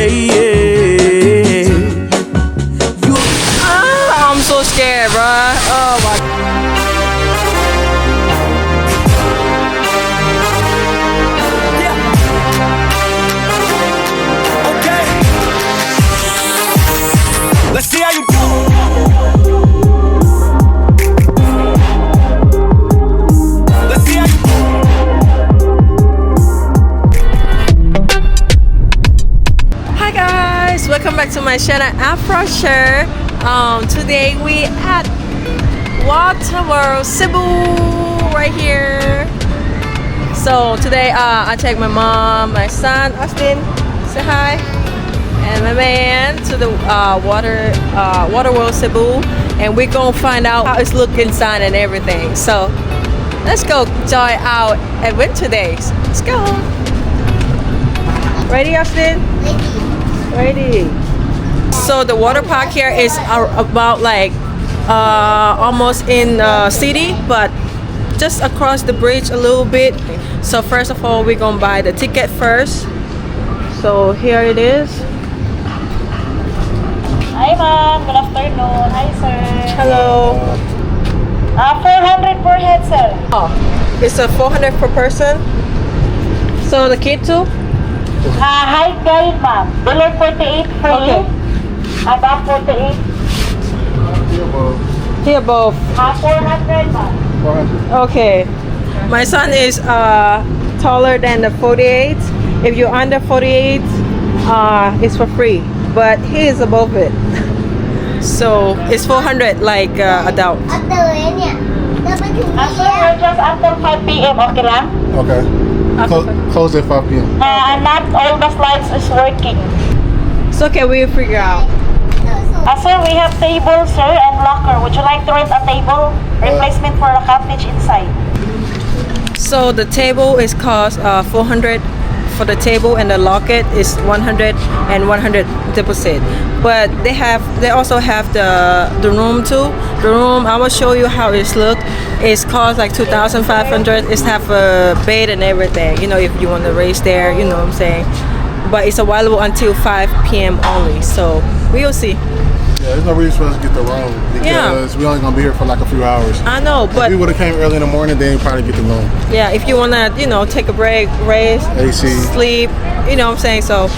I'm so scared, bruh. Oh my. Let's see how you Let's see how you Hi guys, welcome back to my channel Afro Cher. Today we at Waterworld Cebu right here. So today I take my mom, my son Austin, say hi, and my man to the Waterworld Cebu, and we're gonna find out how it's looking inside and everything. So let's go enjoy our adventure days. Let's go. Ready, Austin? Ready. So the water park here is about like almost in the city, but just across the bridge a little bit. So first of all, we're gonna buy the ticket first. So here it is. Hi ma'am, good afternoon. Hi sir. Hello. 400 per head sir. Oh, it's a 400 per person. So the kid too? Height guide ma'am. Below 48 free. Okay. Above 48. Here above. 400 ma'am. Okay. My son is taller than the 48. If you're under 48, it's for free. But he is above it. So it's 400 like adult. Sir, we're just until 5 p.m. Okay lang? Okay. Close at 5 p.m. Not all the slides is working. So can we figure out? Sir, we have table sir and locker. Would you like to rent a table? Replacement for a cottage inside. So the table is cost 400 for the table, and the locket is 100 and 100 deposit. But they also have the room too. The room, I will show you how it's look. It's cost like 2,500. It's have a bed and everything. You know, if you want to raise there, you know what I'm saying. But it's available until 5 p.m. only. So we'll see. Yeah, there's no reason for us to get the room because we only gonna be here for like a few hours. I know, but if we would have came early in the morning, then we'd probably get the room. yeah, if you wanna, you know, take a break, rest, AC, sleep, you know what I'm saying. So,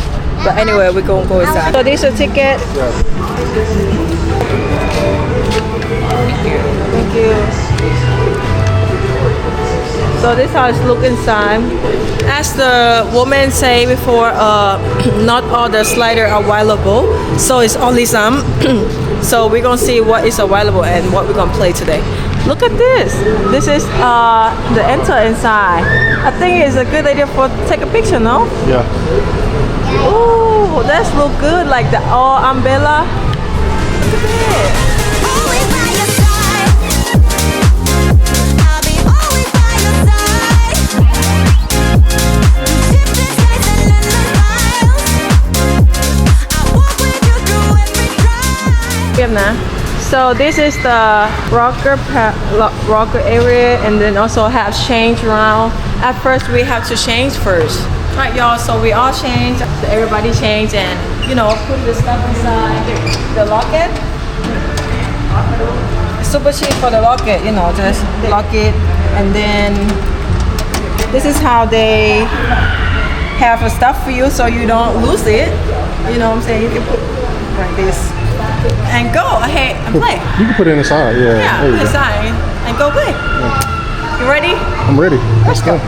but anyway, we're gonna go inside. So this is a ticket. Yeah. Thank you. So this is how it's look inside. As the woman say before, not all the slider are available, so it's only some. So we're gonna see what is available and what we're gonna play today. Look at this. This is the enter inside. I think it's a good idea for take a picture, no? Yeah. Oh, that's look good, like the all umbrella. Look at it. So this is the rocker area, and then also have change around. At first we have to change first, right y'all? So we all change, so everybody change, and you know, put the stuff inside the locket. It's super cheap for the locket, you know, just lock it, and then this is how they have the stuff for you so you don't lose it. You know what I'm saying? You can put like this and go ahead and play. You can put it inside, yeah. Yeah, put it inside and go play. Yeah. You ready? I'm ready. Let's go.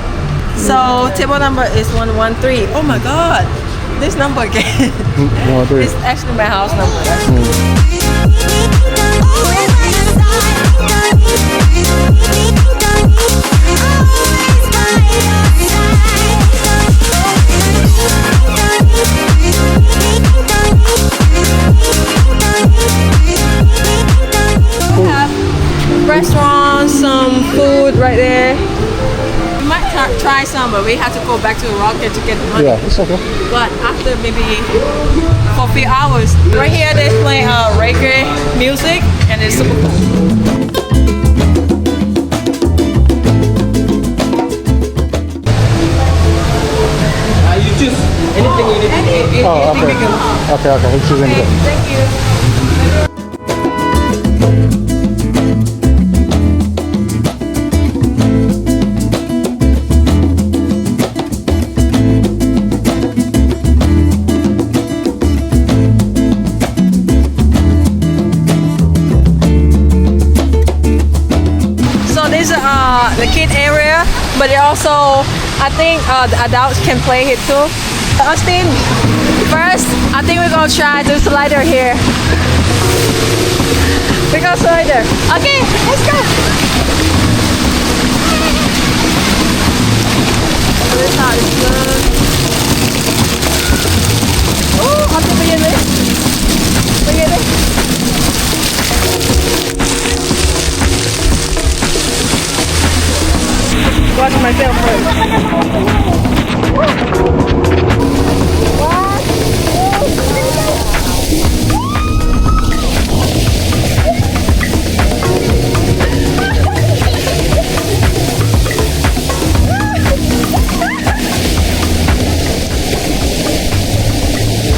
So table number is 113. Oh my God, this number again. 113. It's actually my house number. Restaurant, some food right there. We might try some, but we have to go back to the rocket to get the money. Yeah, it's okay. But after maybe for a few hours. Right here they play reggae music, and it's super cool. You choose anything you need. Oh, okay. Okay, okay. Let's choose Okay, anything. thank you. So this is the kid area, but it also, I think the adults can play it too. Austin, first, I think we're gonna try the slider here. We go slider. Okay, let's go. This side is good. Oh, Austin, begini. Begini. Watch myself first.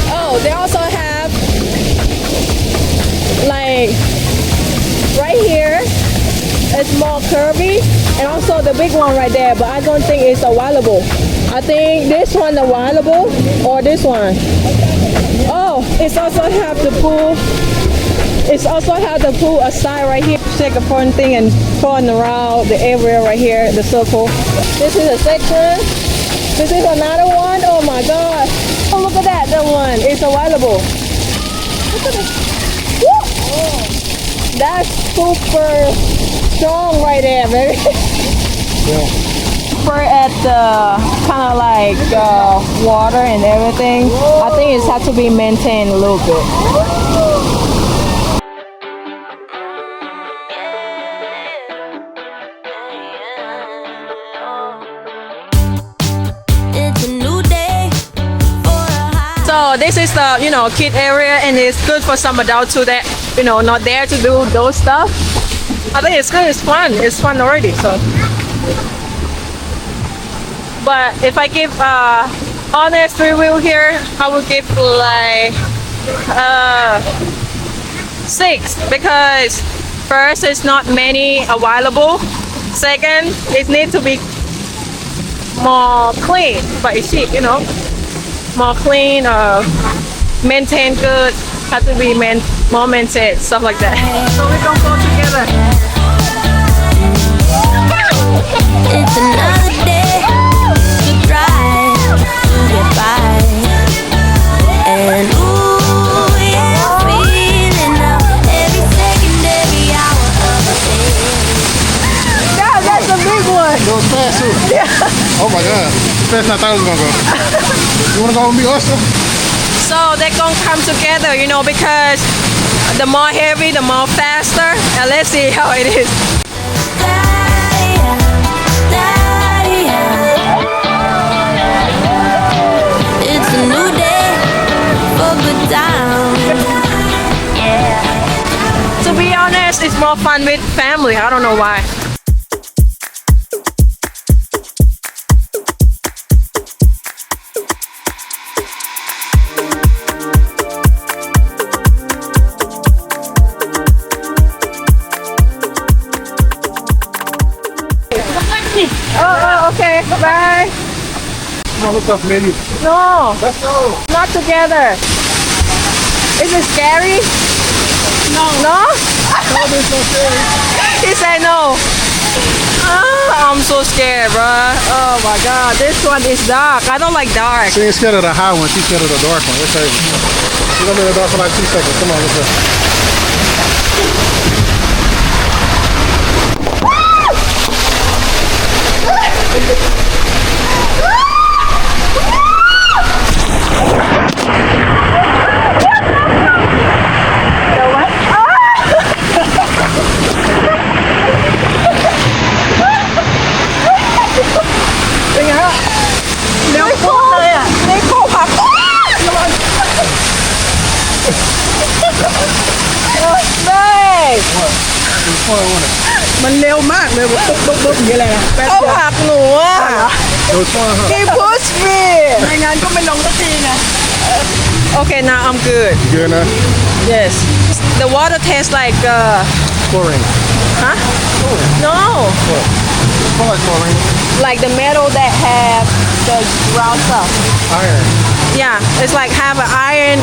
Oh, they also have like right here. It's more curvy, and also the big one right there, but I don't think it's available. I think this one available or this one. Oh, it's also have the pool. It's also have the pool aside right here. Take a front thing and turn around the area right here, the circle. This is a section. This is another one. Oh my god. Oh, look at that. That one is available. Look at this. Woo! That's super strong right there, baby. Yeah. We're at the kind of like water and everything. I think it has to be maintained a little bit. It's a new day for a high. So this is the kid area, and it's good for some adults too that not there to do those stuff. I think it's good. It's fun. It's fun already. So, but if I give honest review here, I would give like 6 because first, it's not many available. Second, it needs to be more clean, but it's cheap, more clean, maintained good, have to be more maintained, stuff like that. So we don't go together. It's another day to try to get by. And ooh, yeah, I'm feeling up every second, every hour of the day. Yeah, that's a big one. That was fast too. Yeah. Oh my god. Fast than I thought it was gonna go. You wanna go with me also? So they're gonna come together, because the more heavy, the more faster. And let's see how it is. It's a new day for good times. Yeah. To be honest, it's more fun with family. I don't know why. Oh, okay. Bye. Come on, look up, lady. No, Let's go. not together. Is it scary? No. No? No, there's no scary. He said no. I'm so scared, bruh. Oh my god, this one is dark. I don't like dark. She ain't scared of the high one, she's scared of the dark one. Let's say she's gonna be in the dark for like 2 seconds. Come on, let's go. Mình leo mátเลยปุ๊บปุ๊บปุ๊บอย่างนี้เลยนะแป๊บ เขา เดียว หักหนูอ่ะ It was fun, huh? He pushed me ไม่งั้นก็ไม่ลงสักทีไง Okay, now I'm good. You good now? Yes. The water tastes like Chlorine. huh? No. Smell like chlorine. Like the metal that have the round stuff. Iron. Yeah, it's like have an iron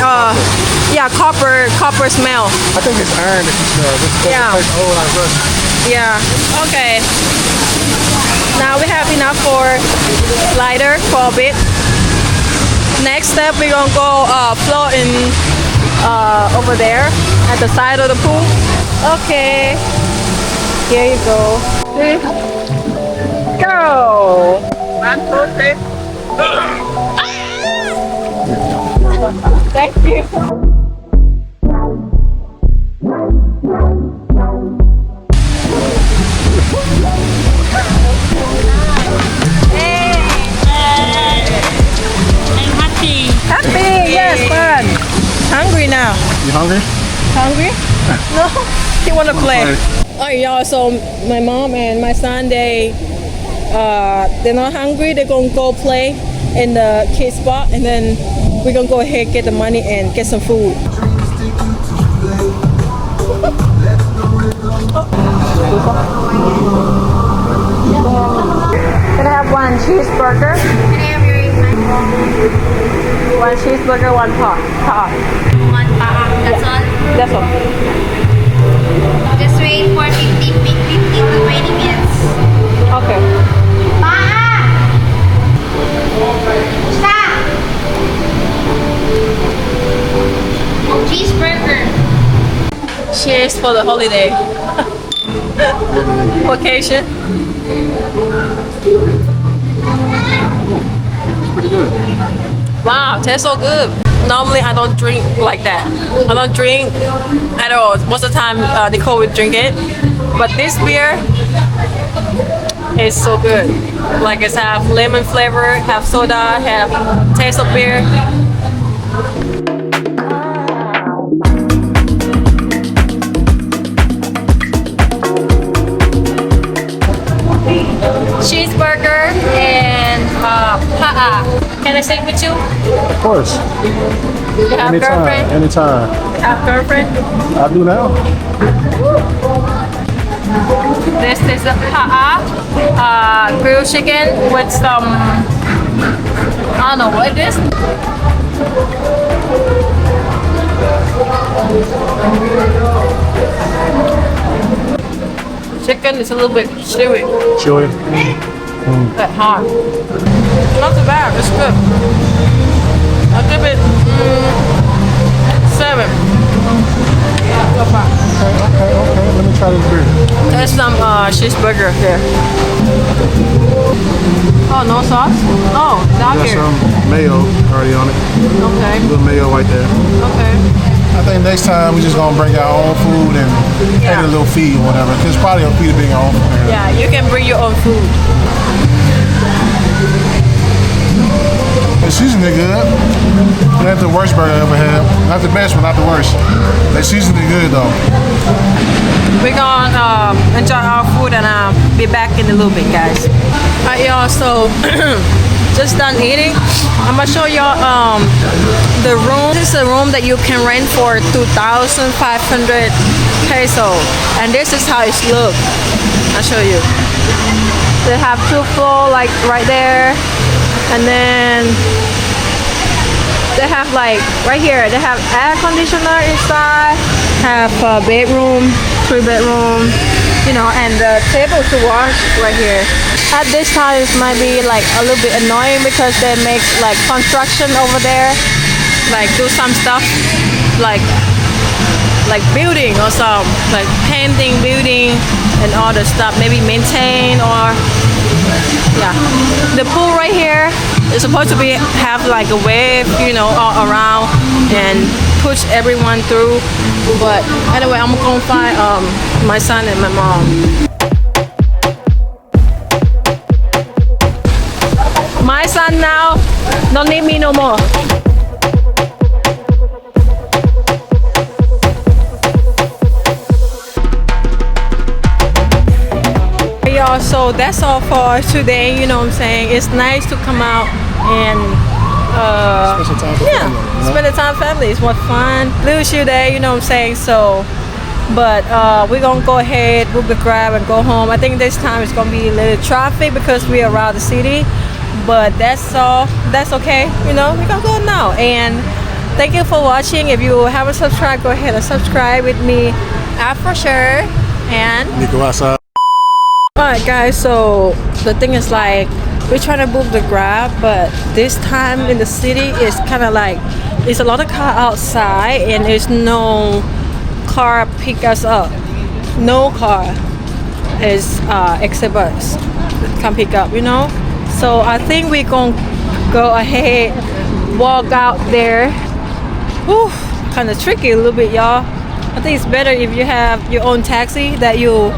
yeah, copper smell. I think it's iron that you smell. This is Yeah. like old like rust. Yeah. Okay. Now we have enough for lighter for a bit. Next step we're gonna go floating over there at the side of the pool. Okay. Here you go. Go. Thank you. Happy, yes, fun. Hungry now. You hungry? Hungry? No, he wanna play. Alright, y'all. So my mom and my son, they're not hungry. They're gonna go play in the kids spot, and then we're gonna go ahead get the money and get some food. Can I have one cheeseburger? One cheeseburger, one pot. One pa, that's all. That's all. Just wait for 15 to 20 minutes. Okay. Stop! Cheeseburger. Cheers for the holiday. Vacation. Pretty good. Wow, tastes so good. Normally I don't drink like that. I don't drink at all. Most of the time Nicole would drink it. But this beer is so good. Like it's have lemon flavor, have soda, have taste of beer. Cheeseburger and pa'a. Can I sit with you? Of course. You have girlfriend? Anytime. Have girlfriend? I do now. This is the pa'a, grilled chicken with some, I don't know what it is. Chicken is a little bit chewy, Chewy. but hard. Not too bad, it's good. I'll give it 7. So far. Okay. Let me try this beer. There's some cheeseburger here. Oh, no sauce? Oh, down Got here. some mayo already on it. Okay, A little mayo right there. okay. I think next time we're just gonna bring our own food and Yeah. take a little fee or whatever. Cause it's probably a fee to bring our own food. Yeah, you can bring your own food. The seasoning good. Not the worst burger I ever had. Not the best, but not the worst. The seasoning good though. We're gonna enjoy our food and be back in a little bit, guys. Alright, y'all. So just done eating. I'm gonna show y'all the room. This is a room that you can rent for 2,500 peso, and this is how it looks. I'll show you. They have 2 floors, like right there, and then they have like right here. They have air conditioner inside. Have a bedroom, 3 bedroom, you know, and the table to wash right here. At this time, it might be like a little bit annoying because they make like construction over there, like do some stuff, like building or some, like painting, building, and all the stuff. Maybe maintain or yeah. The pool right here is supposed to be have like a wave, you know, all around and push everyone through. But anyway, I'm gonna find my son and my mom. My son now don't need me no more. Y'all, so that's all for today. You know what I'm saying? It's nice to come out and Special time for yeah, family, you know? spend the time with family. It's more fun. Lose you there, you know what I'm saying? So, but we're gonna go ahead, book the Grab, and go home. I think this time it's gonna be a little traffic because we're around the city, but that's all. That's okay. You know, we're gonna go now. And thank you for watching. If you haven't subscribed, go ahead and subscribe with me, Afro Cher, and. Nico outside. Alright guys, so the thing is like we're trying to book the Grab, but this time in the city it's kind of like there's a lot of car outside and there's no car pick us up. No car is except us can pick up, you know. So I think we're gonna go ahead, walk out there. Whew, kind of tricky a little bit, y'all. I think it's better if you have your own taxi that you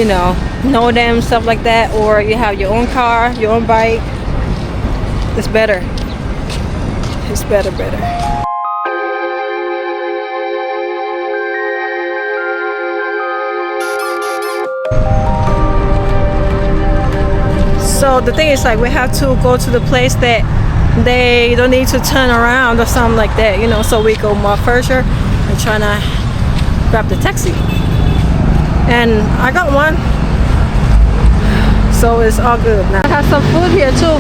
know them, stuff like that, or you have your own car, your own bike. It's better. It's better. So the thing is like we have to go to the place that they don't need to turn around or something like that, you know. So we go more further and trying to grab the taxi. And I got one, so it's all good now. I have some food here too.